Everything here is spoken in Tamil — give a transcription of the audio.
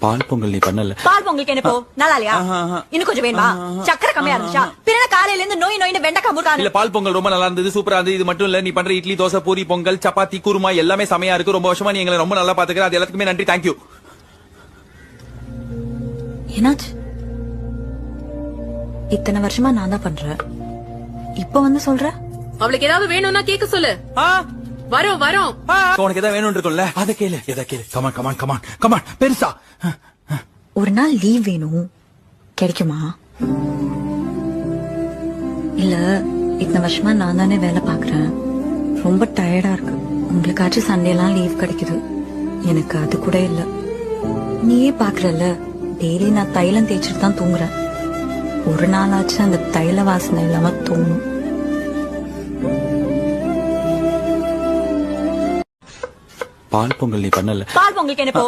பால் பொங்கல் நீ பண்ணல. பால் பொங்கலுக்கு என்ன போ நல்லா இல்லையா? இன்னும் கொஞ்சம் வேணுமா? சக்கரை கம்மியா இருந்துச்சா? பிறகு காலையில இருந்து நோய் நோயின்னு வெண்டைக்காய் முருகானு. இல்ல பால் பொங்கல் ரொம்ப நல்லா இருந்தது, சூப்பரா இருந்தது. இது மட்டும் இல்ல, நீ பண்ற இட்லி, தோசை, பூரி, பொங்கல், சப்பாத்தி, குருமா எல்லாமே செமையா இருக்கு. ரொம்ப வருஷமா நீ எங்களை ரொம்ப நல்லா பாத்துக்கிற. அது எல்லாத்துக்குமே நன்றி. தேங்க்யூ. என்னாச்சு? இத்தனை வருஷமா நான் தான் பண்றேன், இப்ப வந்து சொல்ற? அவளுக்கு ஏதாவது வேணும்னா கேட்க சொல்லு. வரோம் வரோம். உனக்கு ஏதாவது வேணும் இருக்கும்ல, அத கேளு. எதை கேளு. Come on come on come on come on. பெருசா ஒரு நாள் லீவ் வேணும், கிடைக்குமா? இல்ல இத்தனை வருஷமா நான் தானே வேலை பாக்குறேன், ரொம்ப டயர்டா இருக்கு. உங்களுக்காச்சும் சண்டே எல்லாம் லீவ் கிடைக்குது, எனக்கு அது கூட இல்ல. நீயே பாக்குறல்ல, டெய்லி நான் தைலம் தேய்ச்சிட்டு தான் தூங்குறேன். ஒரு நாளாச்சும் அந்த தைல வாசனை இல்லாம தோணும். பால் பொங்கல் நீ பண்ணல. பால் பொங்கலுக்கு என்ன போ